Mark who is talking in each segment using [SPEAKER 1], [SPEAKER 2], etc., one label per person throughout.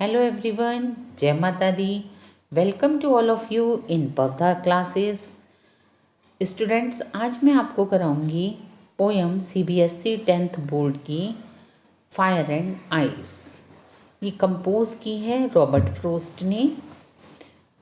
[SPEAKER 1] Hello everyone, जय माता दी। Welcome to all of you in पवधा क्लासेस। स्टूडेंट्स, आज मैं आपको कराऊंगी पोयम सीबीएसई 10th बोर्ड की फायर एंड आइस। ये कंपोज की है रॉबर्ट फ्रोस्ट ने।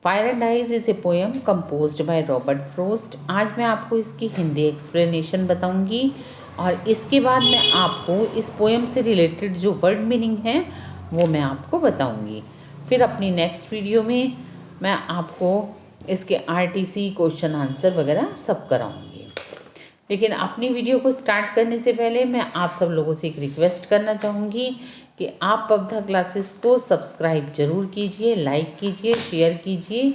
[SPEAKER 1] Fire and ice is a poem composed by Robert Frost. आज मैं आपको इसकी हिंदी एक्सप्लेनेशन बताऊंगी और इसके बाद मैं आपको इस पोएम से रिलेटेड जो वर्ड मीनिंग है वो मैं आपको बताऊंगी। फिर अपनी नेक्स्ट वीडियो में मैं आपको इसके आरटीसी क्वेश्चन आंसर वगैरह सब कराऊंगी। लेकिन अपनी वीडियो को स्टार्ट करने से पहले मैं आप सब लोगों से एक रिक्वेस्ट करना चाहूँगी कि आप पवधा क्लासेस को सब्सक्राइब जरूर कीजिए, लाइक कीजिए, शेयर कीजिए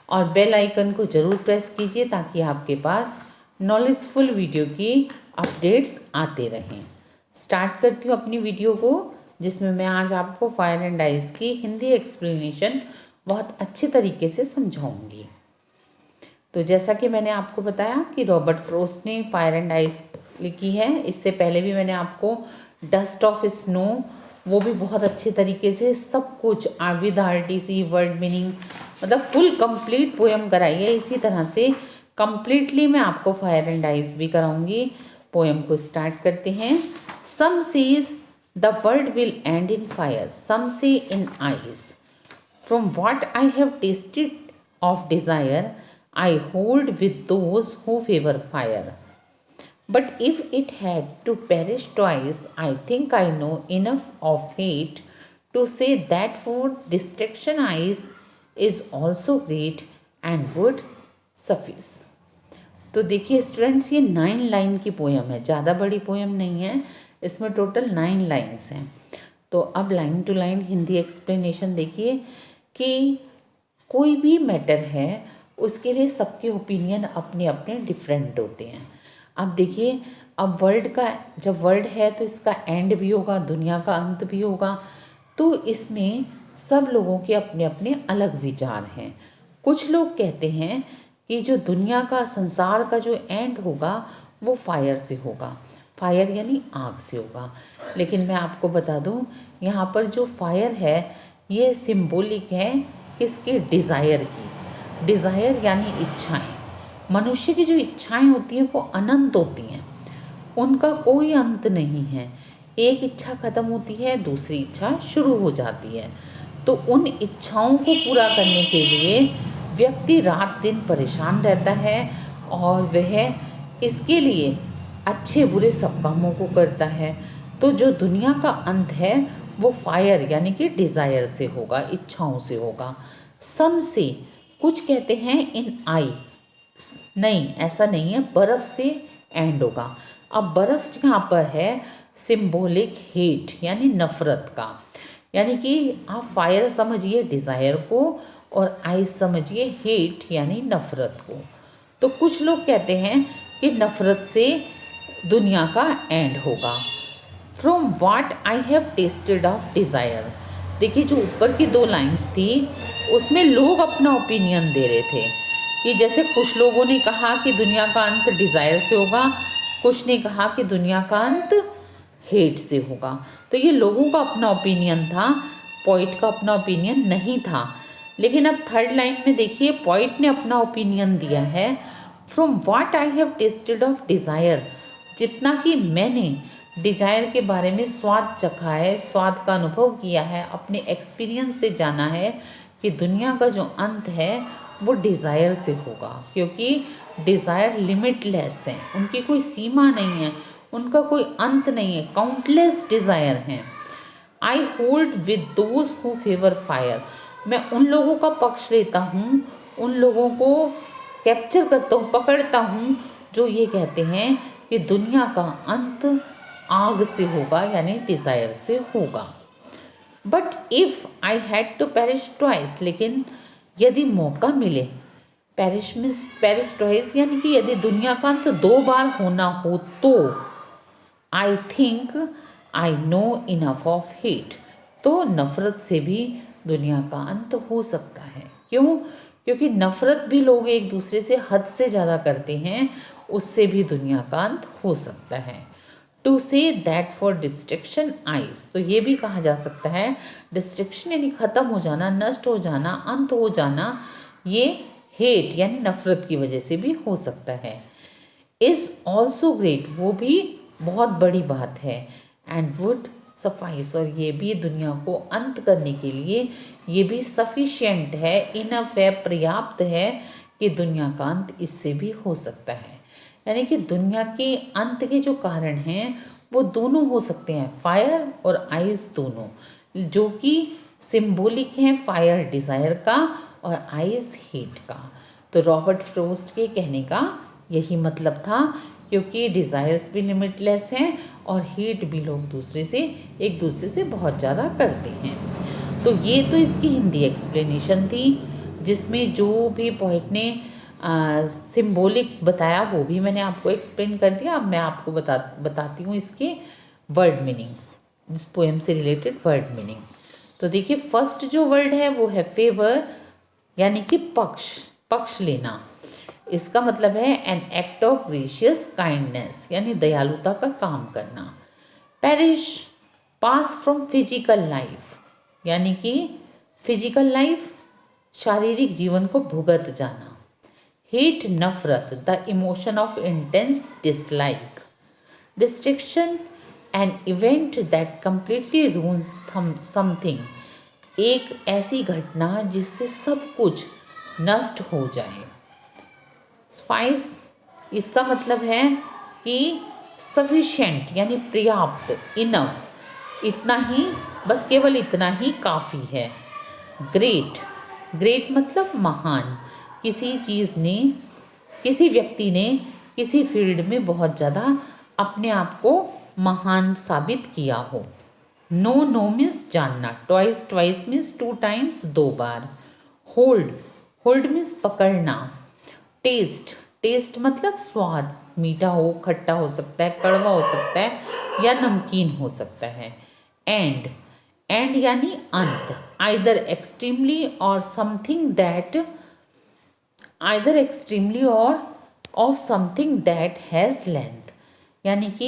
[SPEAKER 1] और बेल आइकन को ज़रूर प्रेस कीजिए ताकि आपके पास नॉलेजफुल वीडियो की अपडेट्स आते रहें। स्टार्ट करती हूँ अपनी वीडियो को, जिसमें मैं आज आपको फायर एंड आइस की हिंदी एक्सप्लेनेशन बहुत अच्छे तरीके से समझाऊंगी। तो जैसा कि मैंने आपको बताया कि रॉबर्ट फ्रोस्ट ने फायर एंड आइस लिखी है। इससे पहले भी मैंने आपको डस्ट ऑफ स्नो, वो भी बहुत अच्छे तरीके से सब कुछ विद आरटीसी वर्ड मीनिंग, मतलब फुल कंप्लीट पोएम कराई है। इसी तरह से कंप्लीटली मैं आपको फायर एंड आइस भी कराऊंगी। पोएम को स्टार्ट करते हैं। Some say the world will end in fire, some say in ice. From what I have tasted of desire, I hold with those who favor fire. But if it had to perish twice, I think I know enough of hate to say that for destruction is also great and would suffice. तो देखिए students, ये 9 line की poem है, ज़्यादा बड़ी poem नहीं है। इसमें टोटल 9 लाइन्स हैं। तो अब line to line Hindi explanation देखिए कि कोई भी मैटर है उसके लिए सबके ओपिनियन अपने अपने डिफरेंट होते हैं। अब देखिए, अब वर्ल्ड का जब वर्ल्ड है तो इसका एंड भी होगा, दुनिया का अंत भी होगा। तो इसमें सब लोगों के अपने अपने अलग विचार हैं। कुछ लोग कहते हैं कि जो दुनिया का, संसार का जो एंड होगा वो फायर से होगा। फायर यानी आग से होगा। लेकिन मैं आपको बता दूं, यहाँ पर जो फायर है ये सिंबॉलिक है किसकी? डिज़ायर की। डिज़ायर यानी इच्छाएं। मनुष्य की जो इच्छाएं होती हैं वो अनंत होती हैं, उनका कोई अंत नहीं है। एक इच्छा खत्म होती है, दूसरी इच्छा शुरू हो जाती है। तो उन इच्छाओं को पूरा करने के लिए व्यक्ति रात दिन परेशान रहता है और वह इसके लिए अच्छे बुरे सब कामों को करता है। तो जो दुनिया का अंत है वो फायर यानी कि डिज़ायर से होगा, इच्छाओं से होगा। सम से, कुछ कहते हैं इन आई, नहीं ऐसा नहीं है, बर्फ़ से एंड होगा। अब बर्फ़ जहाँ पर है सिंबॉलिक हेट यानी नफ़रत का, यानी कि आप फायर समझिए डिज़ायर को और आइस समझिए हेट यानी नफ़रत को। तो कुछ लोग कहते हैं कि नफ़रत से दुनिया का एंड होगा। From what I have tasted of desire. देखिए जो ऊपर की 2 लाइन्स थी उसमें लोग अपना ओपिनियन दे रहे थे कि जैसे कुछ लोगों ने कहा कि दुनिया का अंत डिज़ायर से होगा, कुछ ने कहा कि दुनिया का अंत हेट से होगा। तो ये लोगों का अपना ओपिनियन था, पोइट का अपना ओपिनियन नहीं था। लेकिन अब 3rd लाइन में देखिए पोइट ने अपना ओपिनियन दिया है। From what I have tasted of desire, जितना कि मैंने डिज़ायर के बारे में स्वाद चखा है, स्वाद का अनुभव किया है, अपने एक्सपीरियंस से जाना है कि दुनिया का जो अंत है वो डिज़ायर से होगा। क्योंकि डिज़ायर लिमिटलेस है, उनकी कोई सीमा नहीं है, उनका कोई अंत नहीं है, काउंटलेस डिज़ायर हैं। I hold with those who favour fire, मैं उन लोगों का पक्ष लेता हूँ, उन लोगों को कैप्चर करता हूँ, पकड़ता हूँ जो ये कहते हैं कि दुनिया का अंत आग से होगा यानी डिज़ायर से होगा। But if I had to perish twice, लेकिन यदि मौका मिले, पेरिश ट्वाइस यानी कि यदि दुनिया का अंत 2 बार होना हो तो I think I know enough of hate, तो नफ़रत से भी दुनिया का अंत हो सकता है। क्यों? क्योंकि नफ़रत भी लोग एक दूसरे से हद से ज़्यादा करते हैं, उससे भी दुनिया का अंत हो सकता है। To say that for destruction eyes, तो ये भी कहा जा सकता है डिस्ट्रक्शन यानी ख़त्म हो जाना, नष्ट हो जाना, अंत हो जाना, ये हेट यानी नफ़रत की वजह से भी हो सकता है। इज़ ऑल्सो ग्रेट, वो भी बहुत बड़ी बात है। एंड वुड सफाइस, और ये भी दुनिया को अंत करने के लिए ये भी सफिशिएंट है, इनफ है, पर्याप्त है कि दुनिया का अंत इससे भी हो सकता है। यानी कि दुनिया के अंत के जो कारण हैं वो दोनों हो सकते हैं, फायर और आइस दोनों, जो कि सिंबॉलिक हैं, फायर डिज़ायर का और आइस हीट का। तो रॉबर्ट फ्रोस्ट के कहने का यही मतलब था, क्योंकि डिज़ायर्स भी लिमिटलेस हैं और हीट भी लोग एक दूसरे से बहुत ज़्यादा करते हैं। तो ये तो इसकी हिंदी एक्सप्लेनेशन थी, जिसमें जो भी पोइट ने सिंबॉलिक बताया वो भी मैंने आपको एक्सप्लेन कर दिया। अब मैं आपको बताती हूँ इसके वर्ड मीनिंग, इस पोएम से रिलेटेड वर्ड मीनिंग। तो देखिए, फर्स्ट जो वर्ड है वो है फेवर, यानी कि पक्ष लेना। इसका मतलब है an act of gracious kindness, यानी दयालुता का काम करना। Perish, pass from physical life, यानी कि फिजिकल लाइफ शारीरिक जीवन को भुगत जाना। हेट, नफरत, the emotion of intense dislike. Destruction, an event that completely रून्स something, एक ऐसी घटना जिससे सब कुछ नष्ट हो जाए। स्पाइस, इसका मतलब है कि सफिशेंट यानी पर्याप्त, इनफ, इतना ही, बस केवल इतना ही काफ़ी है। ग्रेट, ग्रेट मतलब महान, किसी चीज़ ने, किसी व्यक्ति ने किसी फील्ड में बहुत ज़्यादा अपने आप को महान साबित किया हो। नो, नो मीन्स जानना। Twice, twice means two times, दो बार। होल्ड, होल्ड मीन्स पकड़ना। टेस्ट, टेस्ट मतलब स्वाद, मीठा हो, खट्टा हो सकता है, कड़वा हो सकता है या नमकीन हो सकता है। एंड, एंड यानी अंत। आइदर एक्सट्रीमली और समथिंग दैट, आइदर एक्सट्रीमली और of something that has length, यानी कि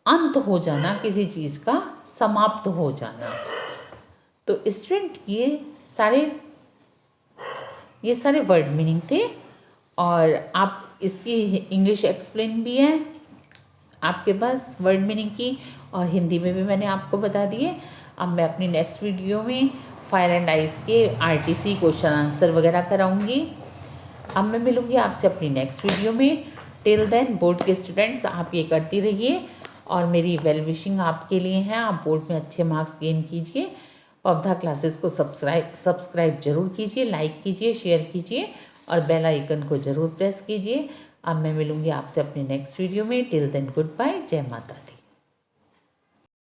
[SPEAKER 1] अंत हो जाना, किसी चीज़ का समाप्त हो जाना। तो स्टूडेंट, ये सारे वर्ड मीनिंग थे, और आप इसकी इंग्लिश एक्सप्लेन भी है आपके पास वर्ड मीनिंग की, और हिंदी में भी मैंने आपको बता दिए। अब मैं अपनी नेक्स्ट वीडियो में फायर एंड आइस के आरटीसी क्वेश्चन आंसर वगैरह कराऊंगी। अब मैं मिलूँगी आपसे अपनी नेक्स्ट वीडियो में। टिल देन, बोर्ड के स्टूडेंट्स, आप ये करती रहिए, और मेरी वेल विशिंग आपके लिए हैं। आप बोर्ड में अच्छे मार्क्स गेन कीजिए। पवधा क्लासेस को सब्सक्राइब जरूर कीजिए, लाइक कीजिए, शेयर कीजिए और बेल आइकन को ज़रूर प्रेस कीजिए। अब मैं मिलूँगी आपसे अपने नेक्स्ट वीडियो में। टिल देन, गुड बाय, जय माता दी।